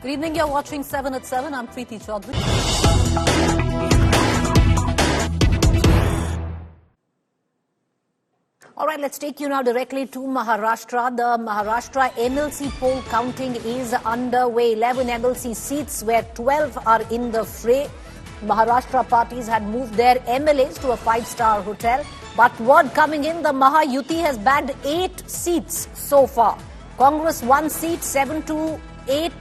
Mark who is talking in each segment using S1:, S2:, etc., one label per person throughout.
S1: Good evening, you're watching 7 at 7. I'm Preeti Chaudhary. All right, let's take you now directly to Maharashtra. The Maharashtra MLC poll counting is underway. 11 MLC seats where 12 are in the fray. Maharashtra parties had moved their MLAs to a 5-star hotel. But word coming in, the Maha Yuti has bagged 8 seats so far. Congress 1 seat, 7 to 8.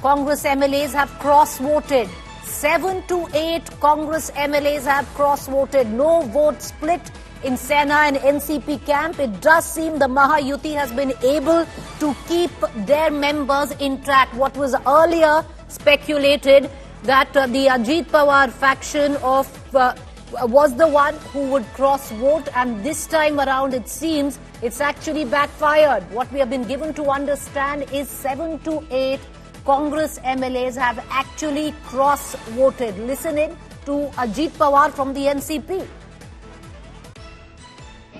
S1: Congress MLAs have cross-voted. 7 to 8 Congress MLAs have cross-voted. No vote split in Sena and NCP camp. It does seem the Maha Yuti has been able to keep their members intact. What was earlier speculated that the Ajit Pawar faction was the one who would cross-vote, and this time around it seems it's actually backfired. What we have been given to understand is 7 to 8 Congress MLAs have actually cross-voted. Listen in to Ajit Pawar from the NCP.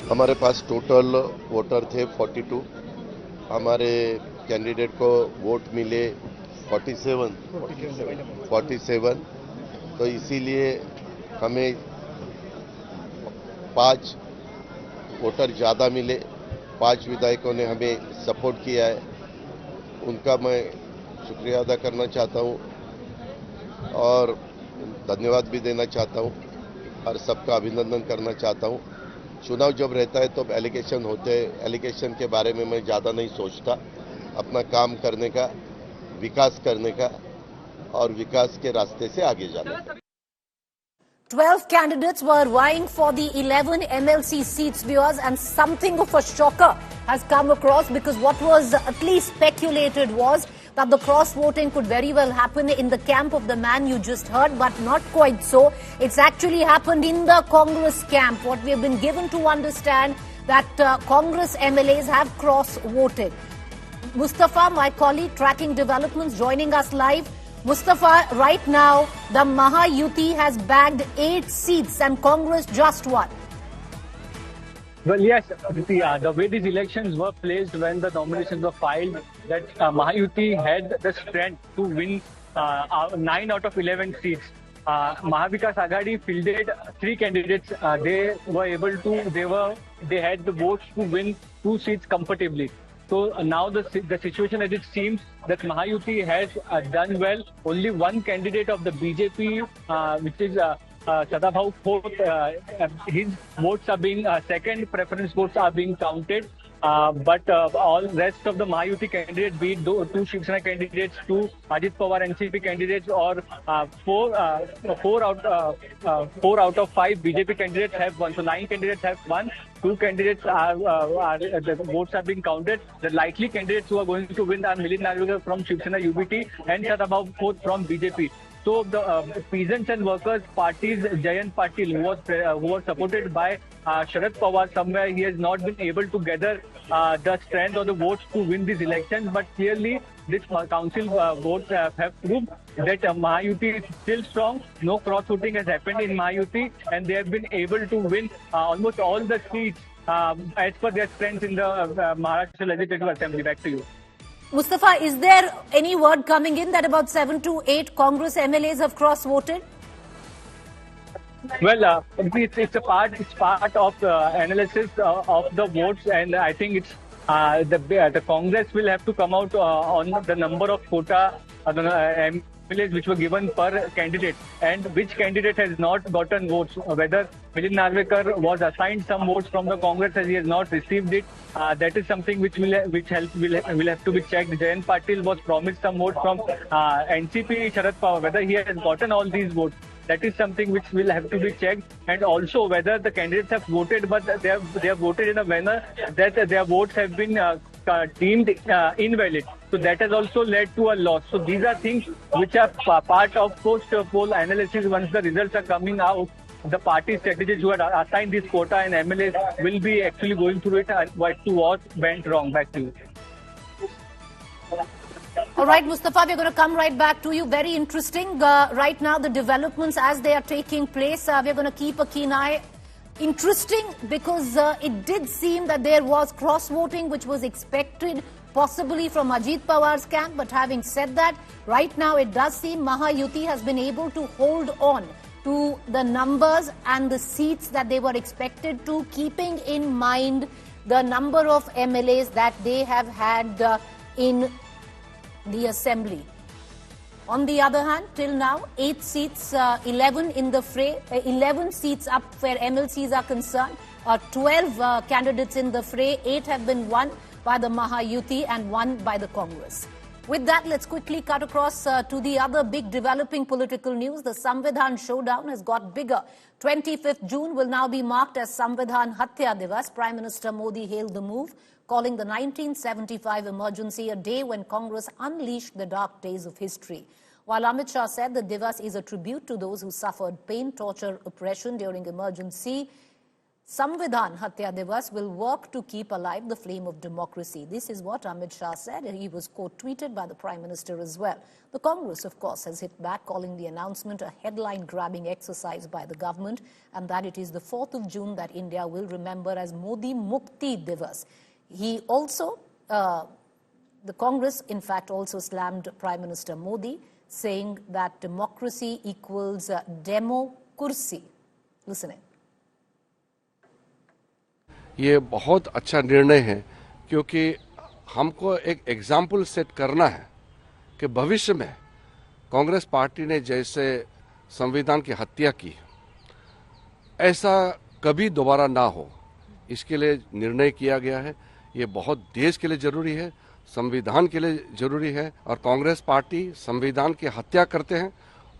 S2: हमारे पास total voter थे 42, हमारे candidate को vote मिले 47, तो इसीलिए हमें 5 voter ज़्यादा मिले। 5 विधायकों ने हमें सपोर्ट किया है, उनका मैं शुक्रिया अदा करना चाहता हूं और धन्यवाद भी देना चाहता हूं और सबका अभिनंदन करना चाहता हूं। चुनाव जब रहता है तो एलिगेशन होते हैं, एलिगेशन के बारे में मैं ज़्यादा नहीं सोचता। अपना काम करने का, विकास करने का और विकास के रास्ते से आगे जाने का।
S1: 12 candidates were vying for the 11 MLC seats, viewers, and something of a shocker has come across, because what was at least speculated was that the cross-voting could very well happen in the camp of the man you just heard, but not quite so. It's actually happened in the Congress camp. What we have been given to understand that Congress MLAs have cross-voted. Mustafa, my colleague, tracking developments, joining us live. Mustafa, right now, the Maha Yuti has bagged 8 seats and Congress just 1.
S3: Well, yes, the way these elections were placed when the nominations were filed, that Maha Yuti had the strength to win 9 out of 11 seats. Mahavikas Aghadi fielded 3 candidates. They had the votes to win 2 seats comfortably. So now the situation as it seems that Maha Yuti has done well. Only one candidate of the BJP, which is Sadabhau Khote, his votes are being, second preference votes are being counted. But all rest of the Maha Yuti candidates, be it 2 Shiv Sena candidates, 2 Ajit Pawar NCP candidates, or 4 out of 5 BJP candidates have won. So 9 candidates have won. 2 candidates the votes are being counted. The likely candidates who are going to win are Milind Narvekar from Shiv Sena UBT and Sadabhau Khote from BJP. So the peasants and workers parties, Jayant Patil, who was supported by Sharad Pawar, somewhere he has not been able to gather the strength or the votes to win these elections. But clearly, this council votes have proved that Maha Yuti is still strong. No cross-voting has happened in Maha Yuti, and they have been able to win almost all the seats as per their strength in the Maharashtra Legislative Assembly. Back to you.
S1: Mustafa, is there any word coming in that about 7 to 8 Congress MLAs have cross-voted?
S3: Well, it's part of the analysis of the votes, and I think it's the Congress will have to come out on the number of quota MLAs which were given per candidate, and which candidate has not gotten votes. Whether Milind Narvekar was assigned some votes from the Congress as he has not received it, that is something which will have to be checked. Jayant Patil was promised some votes from NCP Sharad Pawar. Whether he has gotten all these votes, that is something which will have to be checked, and also whether the candidates have voted, but they have voted in a manner that their votes have been deemed invalid. So that has also led to a loss. So these are things which are part of post-poll analysis. Once the results are coming out, the party strategists who had assigned this quota and MLAs will be actually going through it and what went wrong. Back to you.
S1: All right, Mustafa, we're going to come right back to you. Very interesting. Right now, the developments as they are taking place, we're going to keep a keen eye. Interesting because it did seem that there was cross-voting which was expected possibly from Ajit Pawar's camp. But having said that, right now it does seem Mahayuti has been able to hold on to the numbers and the seats that they were expected to, keeping in mind the number of MLAs that they have had in the assembly. On the other hand, till now, 8 seats, 11 in the fray, 11 seats up where MLCs are concerned, 12 candidates in the fray, 8 have been won by the Mahayuti and 1 by the Congress. With that, let's quickly cut across to the other big developing political news. The Samvidhan showdown has got bigger. 25th June will now be marked as Samvidhan Hatya Divas. Prime Minister Modi hailed the move, calling the 1975 emergency a day when Congress unleashed the dark days of history. While Amit Shah said the Divas is a tribute to those who suffered pain, torture, oppression during emergency, Samvidhan Hatya Divas will work to keep alive the flame of democracy. This is what Amit Shah said. He was quote-tweeted by the Prime Minister as well. The Congress, of course, has hit back, calling the announcement a headline-grabbing exercise by the government, and that it is the 4th of June that India will remember as Modi Mukti Divas. He also, the Congress, in fact, also slammed Prime Minister Modi, saying that democracy equals demo kursi. Listen in.
S4: ये बहुत अच्छा निर्णय है क्योंकि हमको एक example set करना है कि भविष्य में कांग्रेस पार्टी ने जैसे संविधान की हत्या की ऐसा कभी दोबारा ना हो, इसके लिए निर्णय किया गया है। ये बहुत देश के लिए जरूरी है, संविधान के लिए जरूरी है। और कांग्रेस पार्टी संविधान की हत्या करते हैं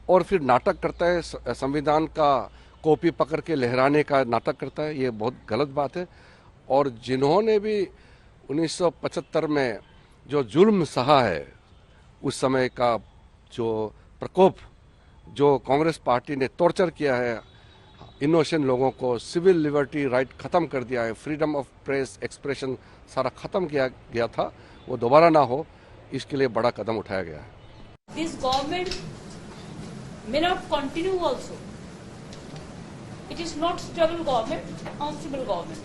S4: और फिर नाटक करता है, संविधान का कॉपी पकड़ के लहराने का नाटक करता है। ये बहुत गलत बात है। और जिन्होंने भी 1975 में जो जुल्म सहा है, उस समय का जो प्रकोप, जो कांग्रेस पार्टी ने टॉर्चर किया है इनोसेंट लोगों को, सिविल लिबर्टी राइट खत्म कर दिया है, फ्रीडम ऑफ प्रेस एक्सप्रेशन सारा खत्म किया गया था, वो दोबारा ना हो, इसके लिए बड़ा कदम उठाया गया है।
S5: This government may not continue also. It is not stable government, unstable government.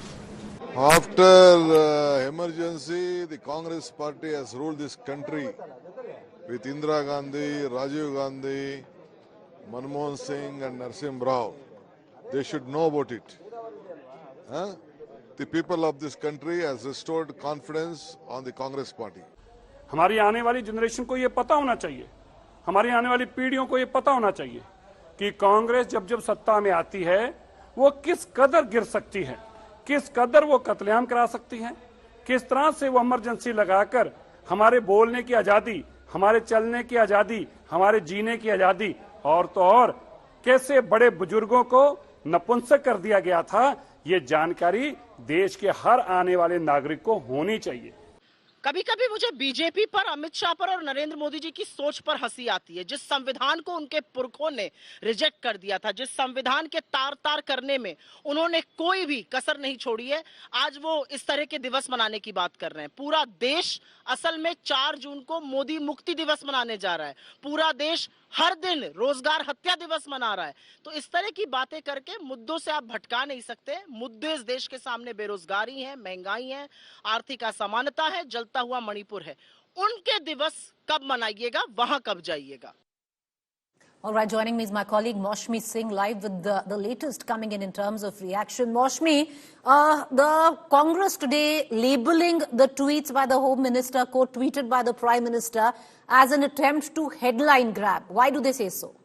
S6: After emergency, the Congress party has ruled this country with Indira Gandhi, Rajiv Gandhi, Manmohan Singh and Narsimha Rao. They should know about it. The people of this country has restored confidence on the Congress party.
S7: हमारी आने वाली generation को ये पता होना चाहिए, हमारी आने वाली पीढ़ियों को ये पता होना चाहिए कि कांग्रेस जब जब सत्ता में आती है वो किस कदर गिर सकती है, किस कदर वो कत्लेआम करा सकती है, किस तरह से वो इमरजेंसी लगाकर हमारे बोलने की आजादी, हमारे चलने की आजादी, हमारे जीने की आजादी, और तो और कैसे बड़े बुजुर्गों को नपुंसक कर दिया गया था, ये जानकारी देश के हर आने वाले नागरिक को होनी चाहिए।
S8: कभी कभी मुझे बीजेपी पर, अमित शाह पर और नरेंद्र मोदी जी की सोच पर हंसी आती है। जिस संविधान को उनके पुरखों ने रिजेक्ट कर दिया था, जिस संविधान के तार तार करने में उन्होंने कोई भी कसर नहीं छोड़ी है, आज वो इस तरह के दिवस मनाने की बात कर रहे हैं। पूरा देश असल में 4 जून को मोदी मुक्ति दिवस मनाने जा रहा है। पूरा देश हर दिन रोजगार हत्या दिवस मना रहा है। तो इस तरह की बातें करके मुद्दों से आप भटका नहीं सकते। मुद्दे इस देश के सामने बेरोजगारी है, महंगाई है, आर्थिक असमानता है, जलता हुआ मणिपुर है। उनके दिवस कब मनाइएगा, वहां कब जाइएगा।
S1: All right, joining me is my colleague Maushmi Singh live with the latest coming in terms of reaction. Maushmi, the Congress today labeling the tweets by the Home Minister, quote-tweeted by the Prime Minister, as an attempt to headline grab. Why do they say so?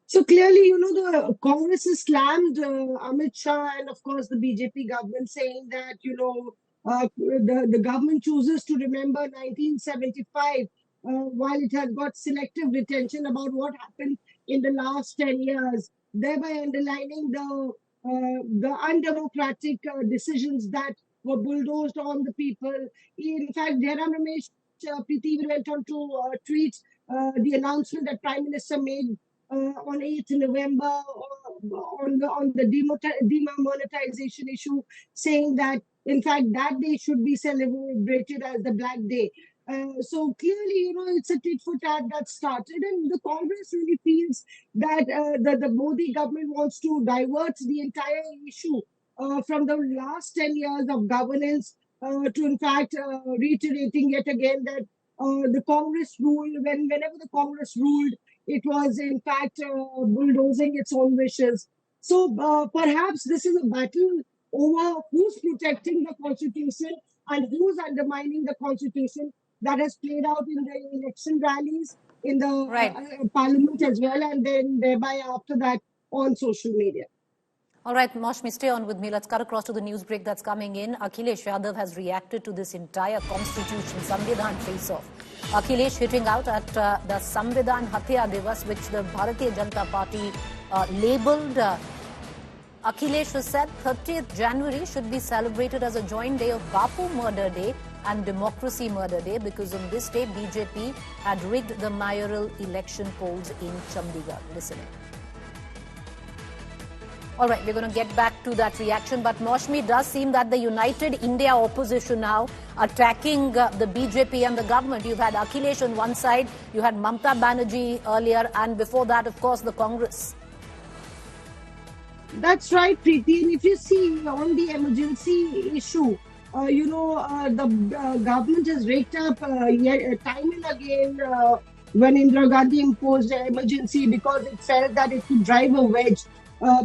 S9: So clearly, the Congress has slammed Amit Shah and, of course, the BJP government, saying that, the government chooses to remember 1975 while it had got selective retention about what happened in the last 10 years, thereby underlining the undemocratic decisions that were bulldozed on the people. In fact, Jairam Ramesh Preeti went on to tweet the announcement that Prime Minister made on 8th November on the demonetization issue, saying that, in fact, that day should be celebrated as the Black Day. So clearly, it's a tit for tat that started, and the Congress really feels that the Modi government wants to divert the entire issue from the last 10 years of governance to in fact reiterating yet again that the Congress ruled, whenever the Congress ruled, it was in fact bulldozing its own wishes. So perhaps this is a battle over who's protecting the Constitution and who's undermining the Constitution that has played out in the election rallies, in the
S1: Right.
S9: Parliament as well, and then thereby after that on social media.
S1: All right, Maushmi, stay on with me. Let's cut across to the news break that's coming in. Akhilesh Yadav has reacted to this entire Constitution Samvidhan face-off. Akhilesh hitting out at the Samvidhan Hatya Divas, which the Bharatiya Janata Party labelled. Akhilesh has said 30th January should be celebrated as a joint day of Bapu Murder Day and Democracy Murder Day, because on this day BJP had rigged the mayoral election polls in Chandigarh. Listen in. All right, we're going to get back to that reaction. But Maushmi, it does seem that the United India opposition now attacking the BJP and the government. You've had Akhilesh on one side, you had Mamata Banerjee earlier, and before that, of course, the Congress.
S9: That's right, Preeti. And if you see on the emergency issue, the government has raked up time and again when Indira Gandhi imposed an emergency because it felt that it could drive a wedge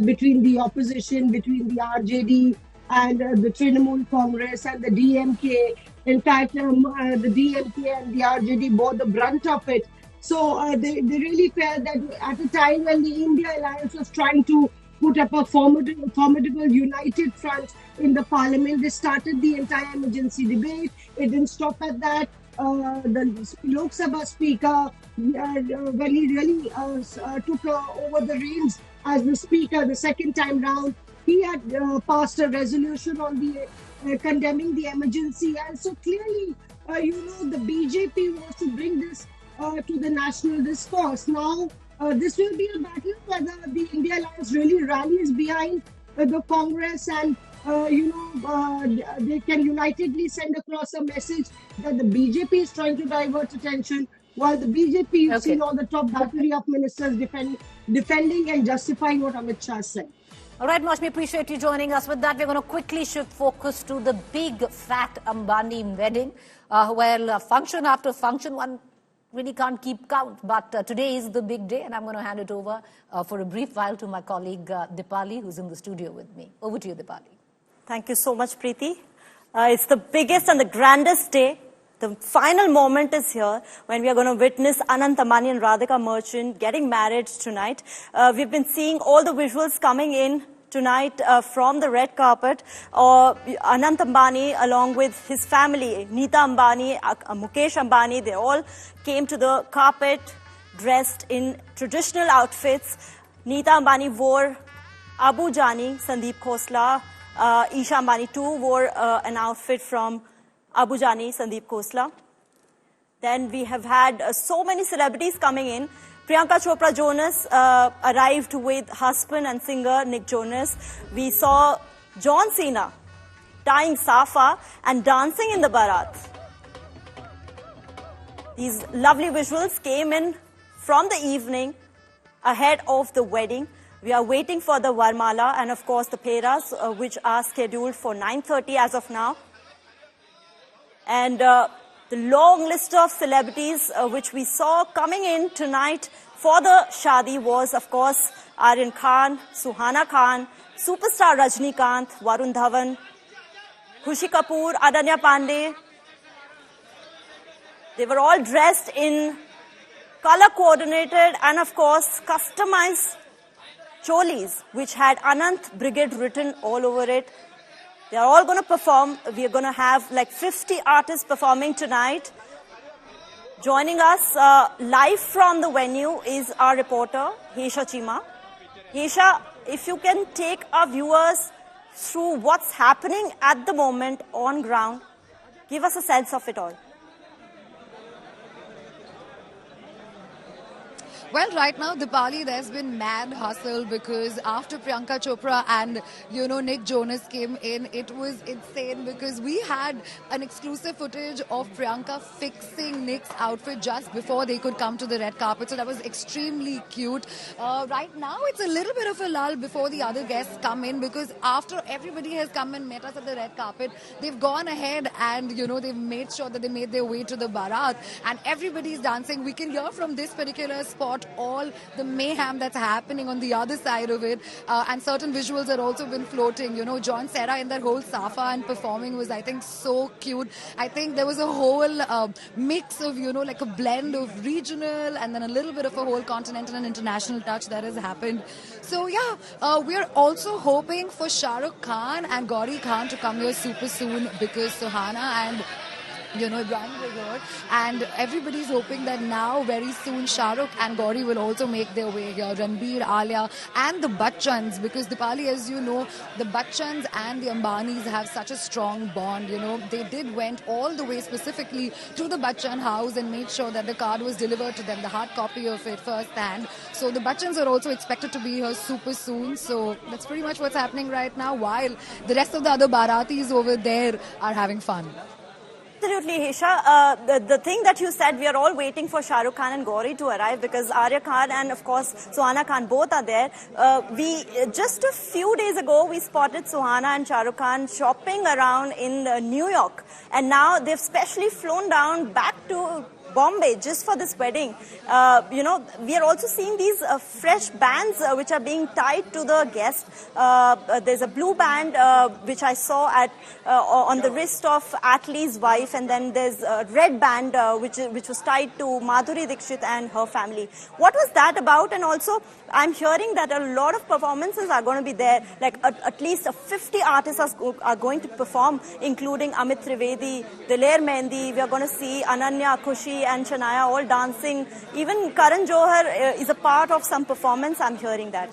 S9: between the opposition, between the RJD and the Trinamool Congress and the DMK. In fact, the DMK and the RJD bore the brunt of it. So they really felt that at a time when the India Alliance was trying to put up a formidable united front in the parliament, they started the entire emergency debate. It didn't stop at that. The Lok Sabha Speaker, when he really took over the reins as the Speaker the second time round, he had passed a resolution on the condemning the emergency. And so clearly, the BJP wants to bring this to the national discourse. Now, this will be a battle whether the India Alliance really rallies behind the Congress and they can unitedly send across a message that the BJP is trying to divert attention, while the BJP, you've seen all the top battery of ministers defending and justifying what Amit Shah said.
S1: All right, Maushmi, appreciate you joining us. With that, we're going to quickly shift focus to the big fat Ambani wedding, where function after function, one really can't keep count. But today is the big day, and I'm going to hand it over for a brief while to my colleague Dipali, who's in the studio with me. Over to you, Dipali.
S10: Thank you so much, Preeti. It's the biggest and the grandest day. The final moment is here when we are going to witness Anant Ambani and Radhika Merchant getting married tonight. We've been seeing all the visuals coming in tonight from the red carpet. Anant Ambani, along with his family, Neeta Ambani, Mukesh Ambani, they all came to the carpet dressed in traditional outfits. Neeta Ambani wore Abu Jani, Sandeep Khosla. Isha Ambani too wore an outfit from Abu Jani, Sandeep Khosla. Then we have had so many celebrities coming in. Priyanka Chopra Jonas arrived with husband and singer Nick Jonas. We saw John Cena tying safa and dancing in the barat. These lovely visuals came in from the evening ahead of the wedding. We are waiting for the Varmala and of course the Peras, which are scheduled for 9:30 as of now. And the long list of celebrities which we saw coming in tonight for the Shadi was, of course, Aryan Khan, Suhana Khan, superstar Rajnikant, Varun Dhawan, Khushi Kapoor, Ananya Pandey. They were all dressed in color-coordinated and, of course, customized cholis, which had Anant Brigade written all over it. They are all going to perform. We are going to have like 50 artists performing tonight. Joining us live from the venue is our reporter, Hesha Chima. Hesha, if you can take our viewers through what's happening at the moment on ground, give us a sense of it all.
S11: Well, right now, Dipali, there's been mad hustle because after Priyanka Chopra and, Nick Jonas came in, it was insane because we had an exclusive footage of Priyanka fixing Nick's outfit just before they could come to the red carpet. So that was extremely cute. Right now, it's a little bit of a lull before the other guests come in because after everybody has come and met us at the red carpet, they've gone ahead and, they've made sure that they made their way to the Bharat and everybody's dancing. We can hear from this particular spot all the mayhem that's happening on the other side of it, and certain visuals have also been floating. John Cena in that whole Safa and performing was, I think, so cute. I think there was a whole mix of, like a blend of regional and then a little bit of a whole continental and international touch that has happened. So yeah, we're also hoping for Shah Rukh Khan and Gauri Khan to come here super soon because Suhana and Ibrahim Gregor, and everybody's hoping that now very soon Shah Rukh and Gauri will also make their way here. Ranbir, Alia and the Bachchans, because Dipali, as you know, the Bachchans and the Ambanis have such a strong bond. They went all the way specifically to the Bachchan house and made sure that the card was delivered to them, the hard copy of it firsthand. So the Bachchans are also expected to be here super soon. So that's pretty much what's happening right now, while the rest of the other Baratis over there are having fun.
S10: Absolutely, Hesha. The thing that you said, we are all waiting for Shah Rukh Khan and Gauri to arrive because Arya Khan and, of course, Suhana Khan both are there. Just a few days ago, we spotted Suhana and Shah Rukh Khan shopping around in New York. And now they've specially flown down back to Bombay just for this wedding. We are also seeing these fresh bands which are being tied to the guest. There's a blue band which I saw on the wrist of Atlee's wife, and then there's a red band which was tied to Madhuri Dixit and her family. What was that about? And also, I'm hearing that a lot of performances are going to be there, like at least 50 artists are going to perform, including Amit Trivedi, Diler Mehndi. We are going to see Ananya, Khushi and Shania all dancing. Even Karan Johar is a part of some performance, I'm hearing that.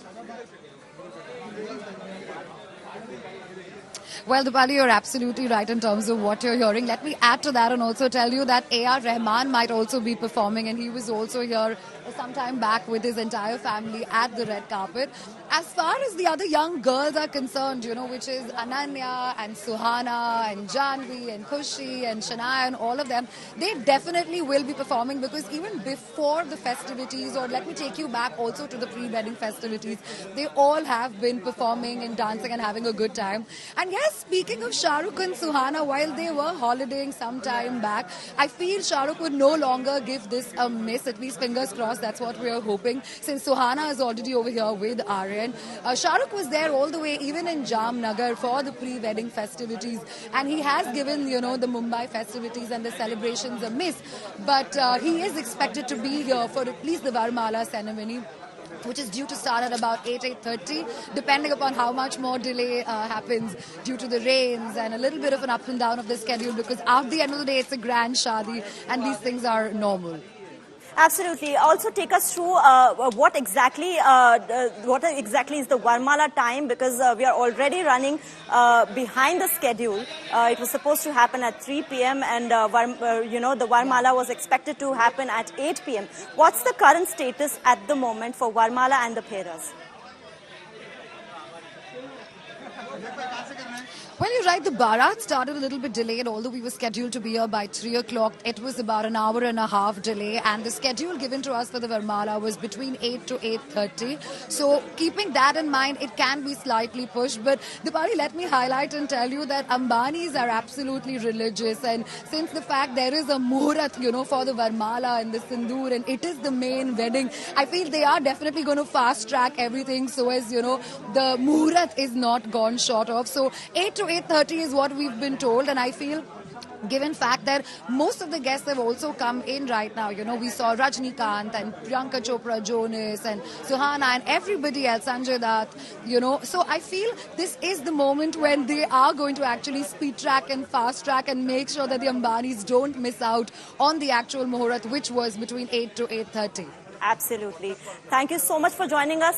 S11: Well, Dipali, you're absolutely right in terms of what you're hearing. Let me add to that and also tell you that A.R. Rahman might also be performing, and he was also here some time back with his entire family at the red carpet. As far as the other young girls are concerned, which is Ananya and Suhana and Janvi and Khushi and Shania and all of them, they definitely will be performing because even before the festivities, or let me take you back also to the pre-wedding festivities, they all have been performing and dancing and having a good time. And yes, speaking of Shah Rukh and Suhana, while they were holidaying some time back, I feel Shah Rukh would no longer give this a miss, at least fingers crossed. That's what we are hoping, since Suhana is already over here with Aryan. Shah Rukh was there all the way, even in Jamnagar, for the pre-wedding festivities, and he has given, the Mumbai festivities and the celebrations a miss. But he is expected to be here for at least the Varmala ceremony, which is due to start at about 8:30, depending upon how much more delay happens due to the rains and a little bit of an up and down of the schedule, because at the end of the day, it's a grand shadi and these things are normal.
S10: Absolutely. Also take us through what exactly is the Varmala time, because we are already running behind the schedule. It was supposed to happen at 3 p.m. and the Varmala was expected to happen at 8 p.m. What's the current status at the moment for Varmala and the Pheras?
S11: Well, you're right. The Bharat started a little bit delayed, although we were scheduled to be here by 3 o'clock. It was about an hour and a half delay, and the schedule given to us for the Varmala was between 8 to 8:30. So, keeping that in mind, it can be slightly pushed. But, Dipali, let me highlight and tell you that Ambanis are absolutely religious, and since the fact there is a muhurat, for the Varmala and the Sindoor, and it is the main wedding, I feel they are definitely going to fast track everything so as, the muhurat is not gone short of. So, 8 to 8:30 is what we've been told, and I feel, given fact that most of the guests have also come in right now, we saw Rajnikant and Priyanka Chopra Jonas and Suhana and everybody else, Sanjay Dutt, so I feel this is the moment when they are going to actually speed track and fast track and make sure that the Ambanis don't miss out on the actual Muhurat, which was between 8 to 8:30.
S10: Absolutely. Thank you so much for joining us.